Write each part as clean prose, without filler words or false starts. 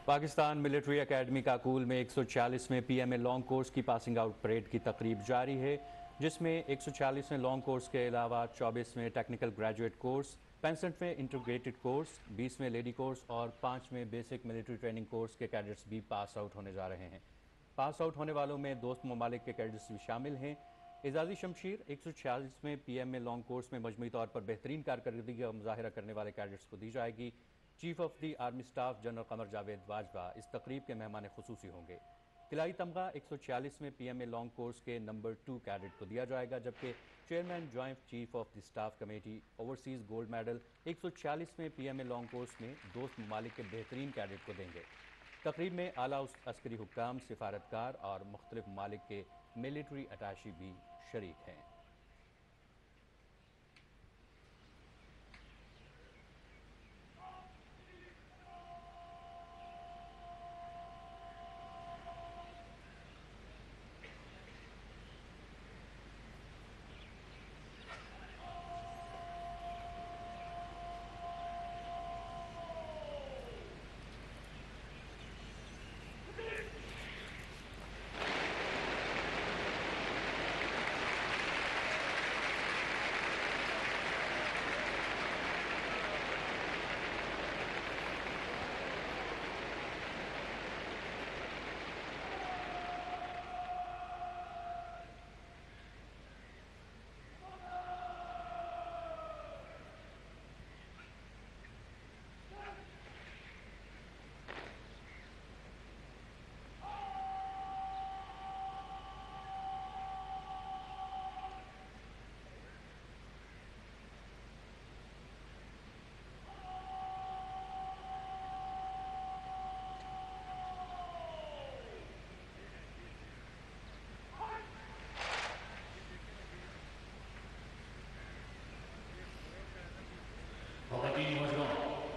Pakistan military academy Kakul में 146वें PMA long course की पासिंग आउट परेड की तकरीब जारी है, जिसमें 146वें लॉन्ग कोर्स के अलावा 24वें टेक्निकल ग्रेजुएट कोर्स, 65वें इंटीग्रेटेड कोर्स, 20वें लेडी कोर्स और 5वें बेसिक मिलिट्री ट्रेनिंग कोर्स के कैडेट्स भी पास आउट होने जा रहे हैं। पास आउट होने वालों में दोस्त ममालिक के कैडेट्स भी शामिल हैं। एजाजी शमशीर 146वें पीएमए लॉन्ग कोर्स में मजमूई तौर पर बेहतरीन कारकर्दगी का मुजाहरा करने वाले कैडेट्स को दी जाएगी। Chief of the army staff general Qamar Javed Bajwa इस तकरीब के मेहमान खुसूसी होंगे। तिलाई तमगा 146वें पीएमए लॉन्ग कोर्स के नंबर 2 कैडेट को दिया जाएगा, जबकि chairman joint chief of the staff committee overseas gold medal 146वें पीएमए लॉन्ग कोर्स में दोस्त ममालिक के बेहतरीन कैडेट को देंगे। तकरीब में आला अस्करी हुक्काम, सिफारतकार और मुख्तलिफ ममालिक के मिलिट्री अटैशी भी शरीक हैं।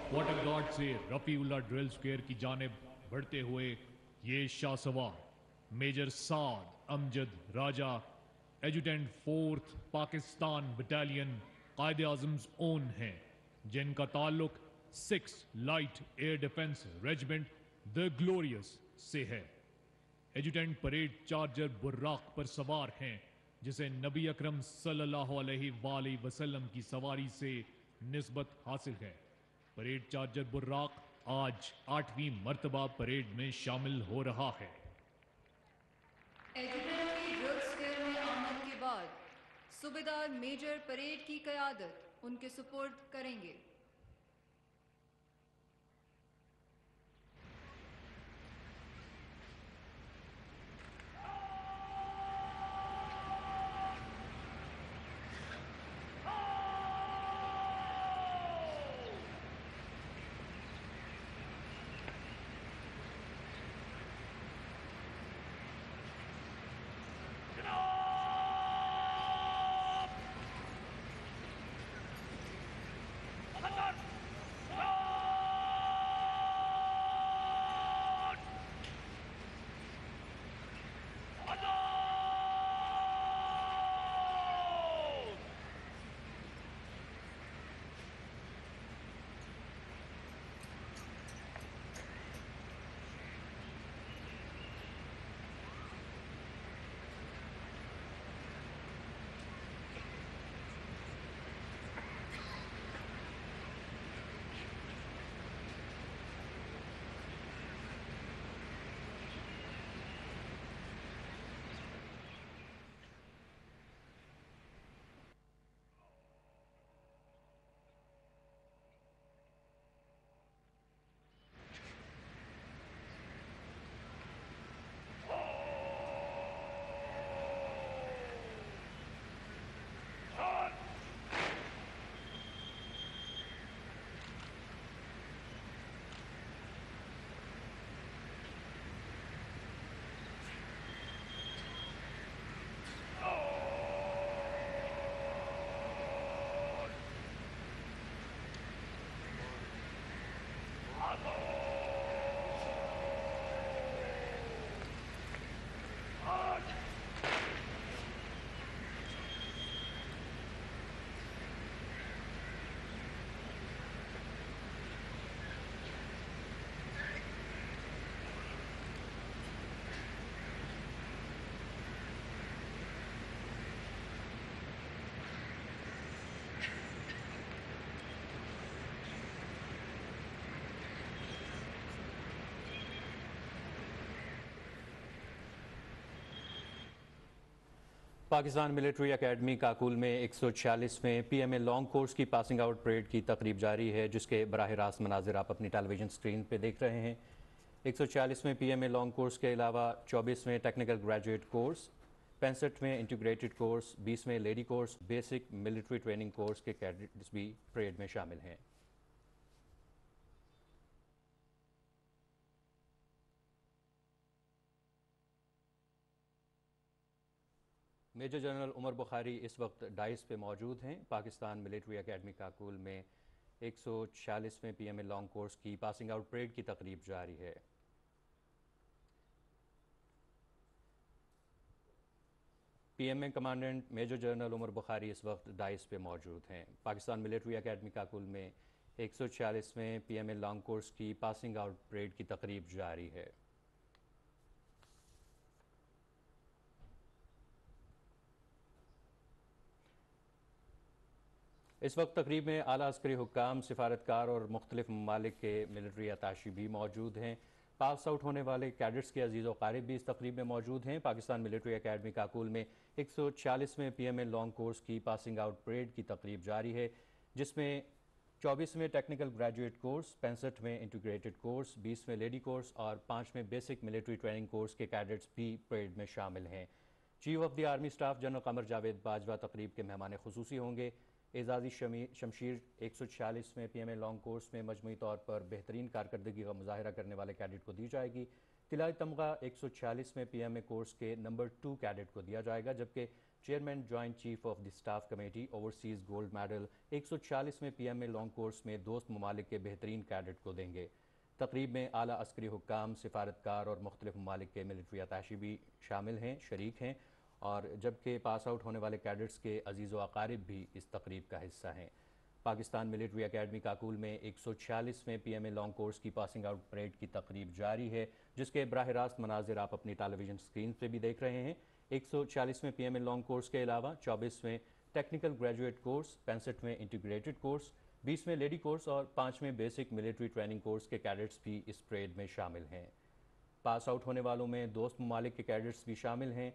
वाटर गार्ड से रफीउल्लाह ड्रिल स्क्वायर की जानिब बढ़ते हुए ये शाहसवार मेजर साद अमजद राजा, एजुटेंट 4th पाकिस्तान बटालियन कायदे आजम्स ओन हैं, जिनका ताल्लुक 6 light air defence regiment the glorious से है। एजुटेंट परेड चार्जर बुर्राक पर सवार हैं, जिसे नबी अकरम सल्लल्लाहु अलैहि वसल्लम की सवारी से निस्बत हासिल है। परेड चार्जर बुर्राक आज 8वीं मर्तबा परेड में शामिल हो रहा है। एजुटेंट की ड्रिल स्क्वायर में आमद के बाद सूबेदार मेजर परेड की क़यादत उनके सुपुर्द करेंगे। पाकिस्तान मिलिट्री एकेडमी काकुल में 146वें पीएमए लॉन्ग कोर्स की पासिंग आउट परेड की तकरीब जारी है, जिसके बराह रास्त मनाजिर आप अपनी टेलीविजन स्क्रीन पर देख रहे हैं। 146वें पीएमए लॉन्ग कोर्स के अलावा 24वें टेक्निकल ग्रेजुएट कोर्स, 65वें इंटीग्रेटेड कोर्स, 20वें lady course, basic military training course के कैडेट्स भी परेड में शामिल हैं। मेजर जनरल उमर बुखारी इस वक्त डाइस पे मौजूद हैं। पाकिस्तान मिलिट्री एकेडमी काकुल में 146वें पीएमए लॉन्ग कोर्स की पासिंग आउट परेड की तकरीब जारी है। PMA commandant major general Umar Bukhari इस वक्त डाइस पे मौजूद हैं। पाकिस्तान मिलिट्री एकेडमी काकुल में 146वें पीएमए लॉन्ग कोर्स की पासिंग आउट परेड की तकरीब जारी है। इस वक्त तकरीब में आला अस्करी हुक्काम, सिफारतकार और मुख्तलिफ ममालिक के मिलिट्री अताशी भी मौजूद हैं। पास आउट होने वाले कैडेट्स के अजीज़ व क़ारिब भी इस तकरीब में मौजूद हैं। पाकिस्तान मिलिट्री एकेडमी काकुल में 146वें पीएमए लॉन्ग कोर्स की पासिंग आउट परेड की तकरीब जारी है, जिसमें 24वें टेक्निकल ग्रेजुएट कोर्स, 65वें इंटीग्रेटेड कोर्स, 20वें लेडी कोर्स और 5वें बेसिक मिलिट्री ट्रेनिंग कोर्स के कैडेट्स भी परेड में शामिल हैं। Chief of the army staff general Qamar Javed Bajwa तकरीब के मेहमान खुसूसी होंगे। एजाज़ी शमशीर 146वें पीएमए लॉन्ग कोर्स में मजमूई तौर पर बेहतरीन कारकर्दगी का मुजाहरा करने वाले कैडेट को दी जाएगी। तिलाई तमगा 146वें पीएमए कोर्स के नंबर 2 कैडेट को दिया जाएगा, जबकि chairman joint chief of the staff committee overseas gold medal 146वें पीएमए लॉन्ग कोर्स में दोस्त ममालिक के बेहतरीन कैडेट को देंगे। तकरीब में आला अस्करी हुक्काम, सिफारतकार और मुख्तलिफ ममालिक के मिलिट्री अताशी भी शामिल हैं, शरीक हैं, और जबकि पास आउट होने वाले कैडेट्स के अजीज़ व अकारिब भी इस तकरीब का हिस्सा हैं। पाकिस्तान मिलिट्री एकेडमी काकुल में 146वें पीएमए लॉन्ग कोर्स की पासिंग आउट परेड की तकरीब जारी है, जिसके बराह रास्त मनाजिर आप अपनी टेलीविजन स्क्रीन पर भी देख रहे हैं। 146वें पीएमए लॉन्ग कोर्स के अलावा 24वें टेक्निकल ग्रेजुएट कोर्स, 65वें इंटीग्रेटेड कोर्स, 20वें लेडी कोर्स और 5वें बेसिक मिलिट्री ट्रेनिंग कोर्स के कैडेट्स भी इस परेड में शामिल हैं। पास आउट होने वालों में दोस्त ममालिक के कैडेट्स भी शामिल हैं।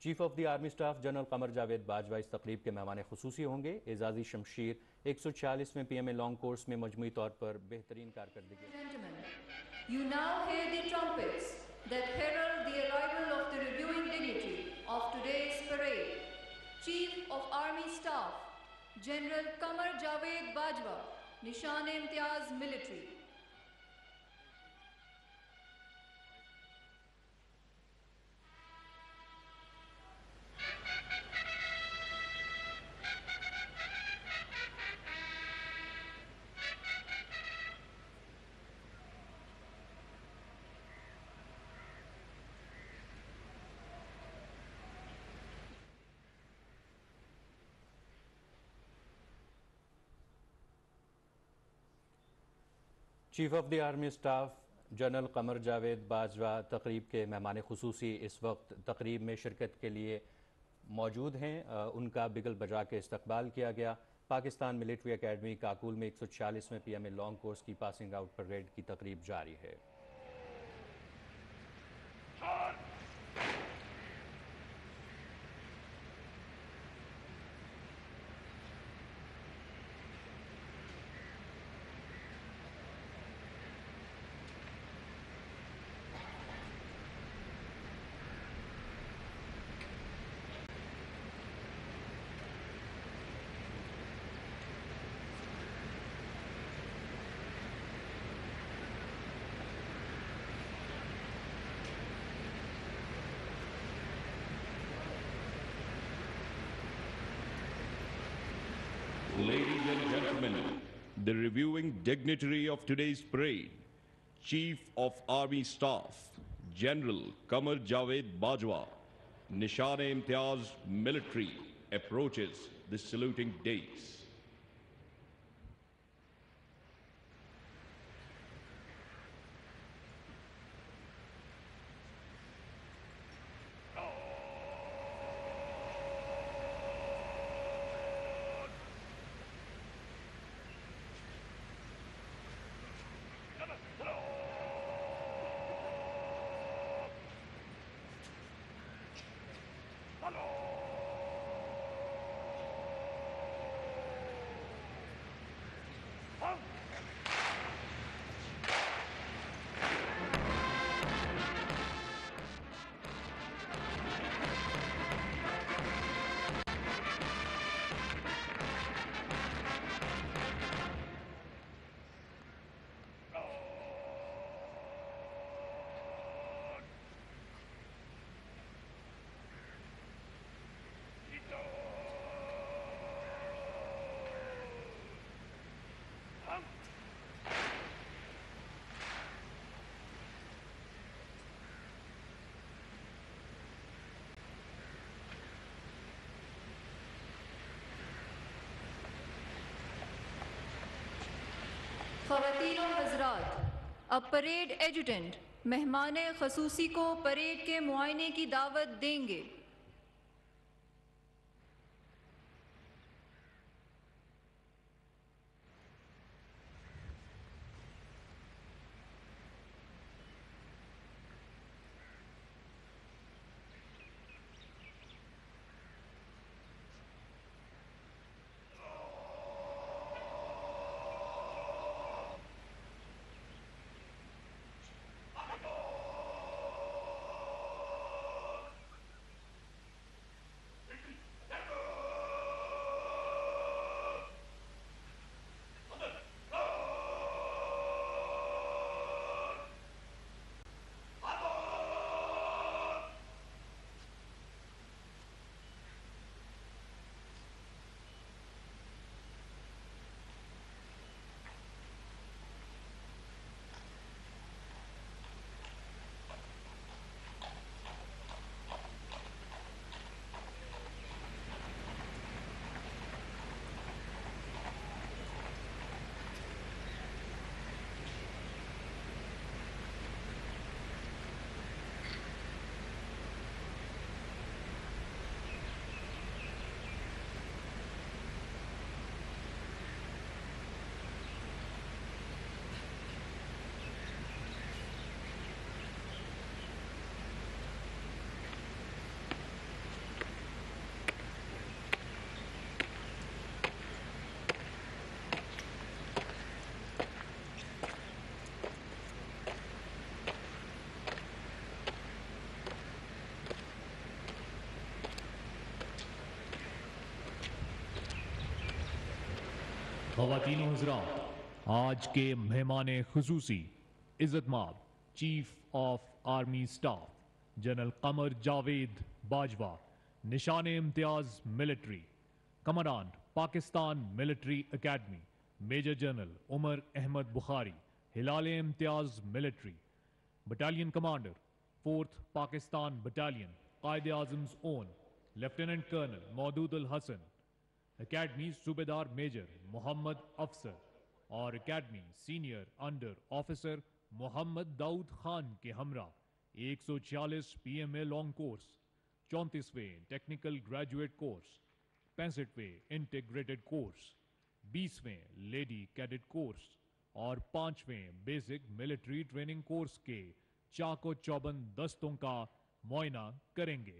Chief of the army staff general Qamar Javed Bajwa इस तकरीब के मेहमान खुसूसी होंगे। एजाज़ी शमशीर 146वें पीएमए लॉन्ग कोर्स में मजमूई तौर पर बेहतरीन कारकर्दगी। You now hear the trumpets that herald the arrival of the reviewing dignitary of today's parade. Chief of Army Staff General Qamar Javed Bajwa, Nishan-e-Imtiaz Military. Chief of the army staff general Qamar Javed Bajwa तकरीब के मेहमान खुसूसी इस वक्त तकरीब में शिरकत के लिए मौजूद हैं। उनका बिगल बजा के इस्तकबाल किया गया। पाकिस्तान मिलिट्री एकेडमी काकुल में 146वें पीएमए लॉन्ग कोर्स की पासिंग आउट परेड की तकरीब जारी है। Ladies and gentlemen, the reviewing dignitary of today's parade, Chief of Army Staff, General Qamar Javed Bajwa, Nishan-e-Imtiaz Military, approaches the saluting dais. ख़वातीनो हज़रात, अब parade एजुटेंट मेहमान खसूसी को परेड के मुआयने की दावत देंगे। ख़वातीनो हज़रात, आज के मेहमान खुसूसी इज़्ज़तमाब chief of army staff general Qamar Javed Bajwa, Nishan Imtiaz military, commandant Pakistan military academy major general Umar Ahmed Bukhari, Hilal Imtiaz military, battalion commander 4th Pakistan battalion, Quaid Azam's own lieutenant colonel Maudood al Hasan, academy subedar major Mohammad Afsar और academy senior under officer Mohammad Daud Khan के हमरा 146 PMA लॉन्ग कोर्स, 34वें टेक्निकल ग्रेजुएट कोर्स, 65वें integrated course, 20वें lady cadet course और 5वें basic military training course के चाको चौबंद दस्तों का मुआयना करेंगे।